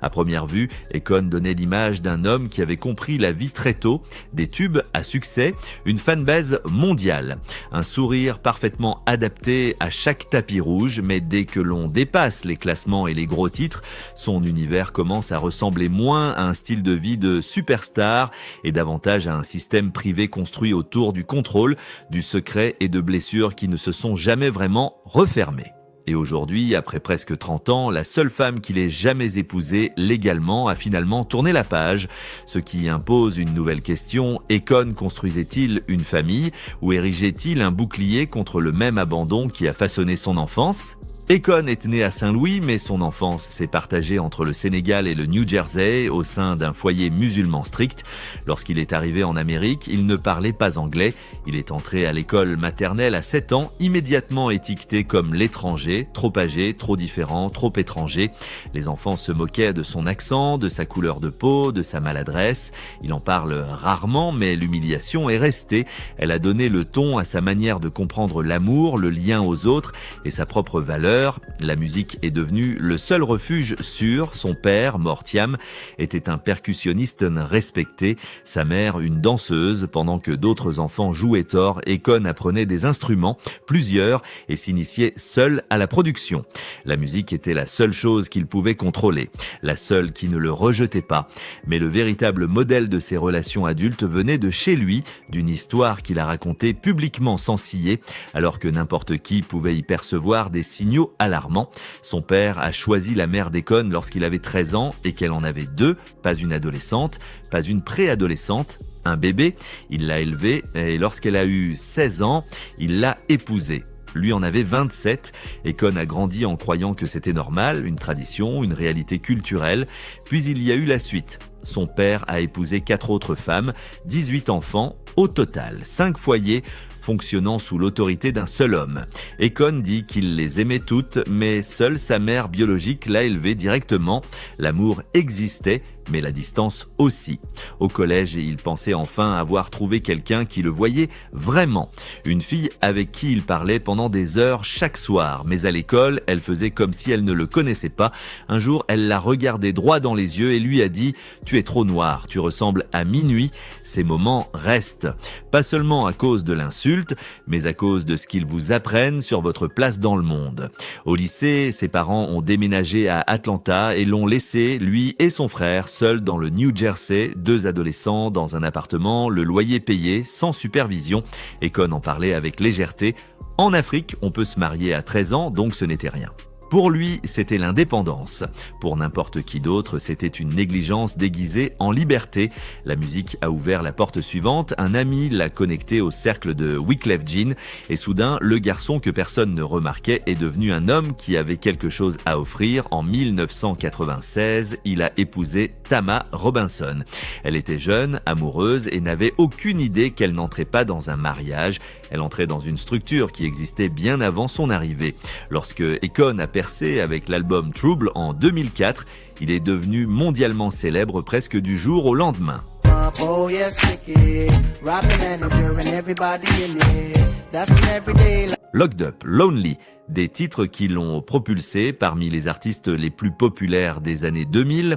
À première vue, Akon donnait l'image d'un homme qui avait compris la vie très tôt, des tubes à succès, une fanbase mondiale. Un sourire parfaitement adapté à chaque tapis rouge, mais dès que l'on dépasse les classements et les gros titres, son univers commence à ressembler moins à un style de vie de superstar et davantage à un système privé construit autour du contrôle, du secret et de blessures qui ne se sont jamais vraiment refermées. Et aujourd'hui, après presque 30 ans, la seule femme qu'il ait jamais épousée légalement a finalement tourné la page. Ce qui impose une nouvelle question: Akon construisait-il une famille ou érigeait-il un bouclier contre le même abandon qui a façonné son enfance ? Akon est né à Saint-Louis, mais son enfance s'est partagée entre le Sénégal et le New Jersey au sein d'un foyer musulman strict. Lorsqu'il est arrivé en Amérique, il ne parlait pas anglais. Il est entré à l'école maternelle à 7 ans, immédiatement étiqueté comme l'étranger, trop âgé, trop différent, trop étranger. Les enfants se moquaient de son accent, de sa couleur de peau, de sa maladresse. Il en parle rarement, mais l'humiliation est restée. Elle a donné le ton à sa manière de comprendre l'amour, le lien aux autres et sa propre valeur. La musique est devenue le seul refuge sûr. Son père, Mortiam, était un percussionniste respecté, sa mère une danseuse. Pendant que d'autres enfants jouaient tort, Akon apprenait des instruments, plusieurs, et s'initiait seul à la production. La musique était la seule chose qu'il pouvait contrôler, la seule qui ne le rejetait pas. Mais le véritable modèle de ses relations adultes venait de chez lui, d'une histoire qu'il a racontée publiquement sans ciller, alors que n'importe qui pouvait y percevoir des signaux alarmant. Son père a choisi la mère d'Akon lorsqu'il avait 13 ans et qu'elle en avait 2, pas une adolescente, pas une préadolescente, un bébé. Il l'a élevée et lorsqu'elle a eu 16 ans, il l'a épousée. Lui en avait 27. Akon a grandi en croyant que c'était normal, une tradition, une réalité culturelle. Puis il y a eu la suite. Son père a épousé 4 autres femmes, 18 enfants, au total 5 foyers, fonctionnant sous l'autorité d'un seul homme. Akon dit qu'il les aimait toutes, mais seule sa mère biologique l'a élevé directement. L'amour existait, mais la distance aussi. Au collège, il pensait enfin avoir trouvé quelqu'un qui le voyait vraiment. Une fille avec qui il parlait pendant des heures chaque soir. Mais à l'école, elle faisait comme si elle ne le connaissait pas. Un jour, elle l'a regardé droit dans les yeux et lui a dit « Tu es trop noir, tu ressembles à minuit ». Ces moments restent. Pas seulement à cause de l'insulte, mais à cause de ce qu'ils vous apprennent sur votre place dans le monde. Au lycée, ses parents ont déménagé à Atlanta et l'ont laissé, lui et son frère, seuls dans le New Jersey, 2 adolescents dans un appartement, le loyer payé, sans supervision. Akon en parlait avec légèreté. En Afrique, on peut se marier à 13 ans, donc ce n'était rien. Pour lui, c'était l'indépendance. Pour n'importe qui d'autre, c'était une négligence déguisée en liberté. La musique a ouvert la porte suivante. Un ami l'a connecté au cercle de Wyclef Jean. Et soudain, le garçon que personne ne remarquait est devenu un homme qui avait quelque chose à offrir. En 1996, il a épousé Tama Robinson. Elle était jeune, amoureuse et n'avait aucune idée qu'elle n'entrait pas dans un mariage. Elle entrait dans une structure qui existait bien avant son arrivée. Lorsque Akon a percé avec l'album Trouble en 2004, il est devenu mondialement célèbre presque du jour au lendemain. Locked Up, Lonely, des titres qui l'ont propulsé parmi les artistes les plus populaires des années 2000.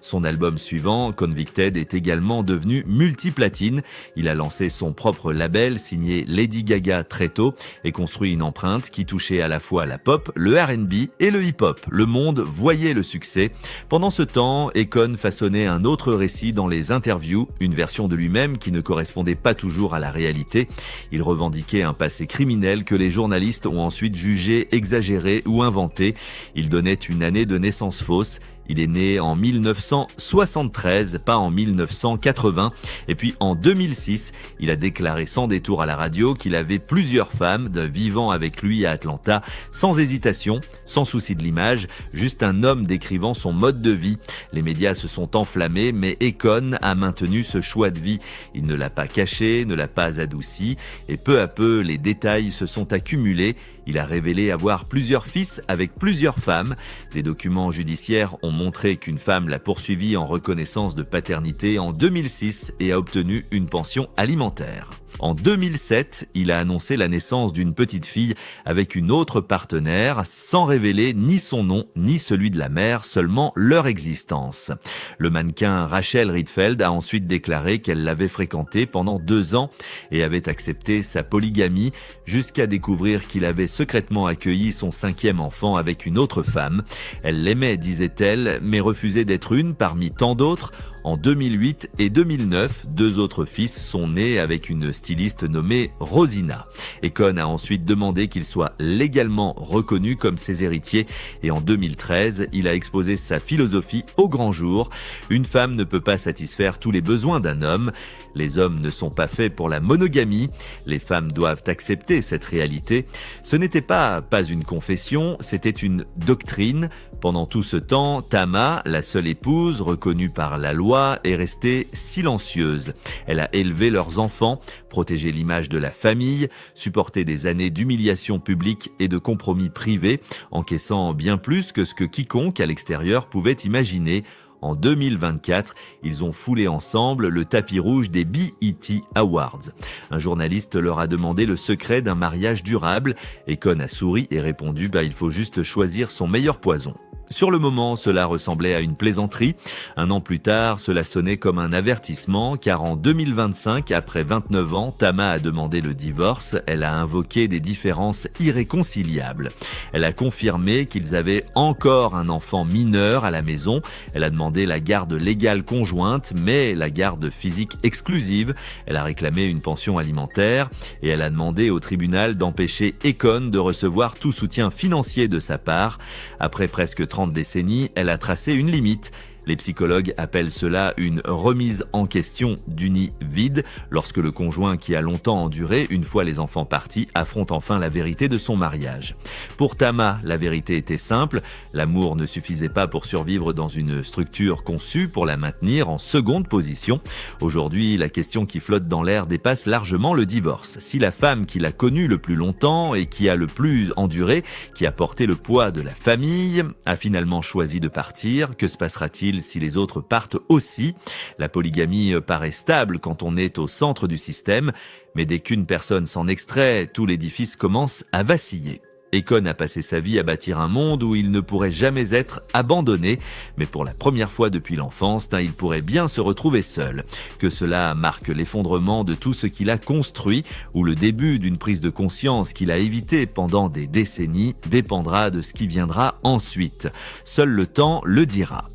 Son album suivant, Convicted, est également devenu multiplatine. Il a lancé son propre label signé Lady Gaga très tôt et construit une empreinte qui touchait à la fois la pop, le R&B et le hip-hop. Le monde voyait le succès. Pendant ce temps, Akon façonnait un autre récit dans les interviews, une version de lui-même qui ne correspondait pas toujours à la réalité. Il revendiquait un passé criminel que les journalistes ont ensuite jugé exagéré ou inventé. Il donnait une année de naissance fausse. Il est né en 1973, pas en 1980. Et puis en 2006, il a déclaré sans détour à la radio qu'il avait plusieurs femmes vivant avec lui à Atlanta, sans hésitation, sans souci de l'image, juste un homme décrivant son mode de vie. Les médias se sont enflammés, mais Akon a maintenu ce choix de vie. Il ne l'a pas caché, ne l'a pas adouci, et peu à peu, les détails se sont accumulés. Il a révélé avoir plusieurs fils avec plusieurs femmes. Les documents judiciaires ont montré qu'une femme l'a poursuivi en reconnaissance de paternité en 2006 et a obtenu une pension alimentaire. En 2007, il a annoncé la naissance d'une petite fille avec une autre partenaire, sans révéler ni son nom ni celui de la mère, seulement leur existence. Le mannequin Rachel Ritfeld a ensuite déclaré qu'elle l'avait fréquenté pendant 2 ans et avait accepté sa polygamie jusqu'à découvrir qu'il avait secrètement accueilli son 5e enfant avec une autre femme. Elle l'aimait, disait-elle, mais refusait d'être une parmi tant d'autres. En 2008 et 2009, 2 autres fils sont nés avec une styliste nommée Rosina. Akon a ensuite demandé qu'il soit légalement reconnu comme ses héritiers et en 2013, il a exposé sa philosophie au grand jour. Une femme ne peut pas satisfaire tous les besoins d'un homme. Les hommes ne sont pas faits pour la monogamie. Les femmes doivent accepter cette réalité. Ce n'était pas une confession, c'était une doctrine. Pendant tout ce temps, Tama, la seule épouse reconnue par la loi, est restée silencieuse. Elle a élevé leurs enfants, protégé l'image de la famille, supporté des années d'humiliation publique et de compromis privés, encaissant bien plus que ce que quiconque à l'extérieur pouvait imaginer. En 2024, ils ont foulé ensemble le tapis rouge des BET Awards. Un journaliste leur a demandé le secret d'un mariage durable. Akon a souri et répondu « il faut juste choisir son meilleur poison ». Sur le moment, cela ressemblait à une plaisanterie. 1 an plus tard, cela sonnait comme un avertissement, car en 2025, après 29 ans, Tama a demandé le divorce. Elle a invoqué des différences irréconciliables. Elle a confirmé qu'ils avaient encore un enfant mineur à la maison. Elle a demandé la garde légale conjointe, mais la garde physique exclusive. Elle a réclamé une pension alimentaire et elle a demandé au tribunal d'empêcher Akon de recevoir tout soutien financier de sa part. Après presque 30 décennies, elle a tracé une limite. Les psychologues appellent cela une remise en question du nid vide, lorsque le conjoint qui a longtemps enduré, une fois les enfants partis, affronte enfin la vérité de son mariage. Pour Tama, la vérité était simple, l'amour ne suffisait pas pour survivre dans une structure conçue pour la maintenir en seconde position. Aujourd'hui, la question qui flotte dans l'air dépasse largement le divorce. Si la femme qui l'a connu le plus longtemps et qui a le plus enduré, qui a porté le poids de la famille, a finalement choisi de partir, que se passera-t-il si les autres partent aussi? La polygamie paraît stable quand on est au centre du système, mais dès qu'une personne s'en extrait, tout l'édifice commence à vaciller. Akon a passé sa vie à bâtir un monde où il ne pourrait jamais être abandonné, mais pour la première fois depuis l'enfance, il pourrait bien se retrouver seul. Que cela marque l'effondrement de tout ce qu'il a construit ou le début d'une prise de conscience qu'il a évitée pendant des décennies dépendra de ce qui viendra ensuite. Seul le temps le dira.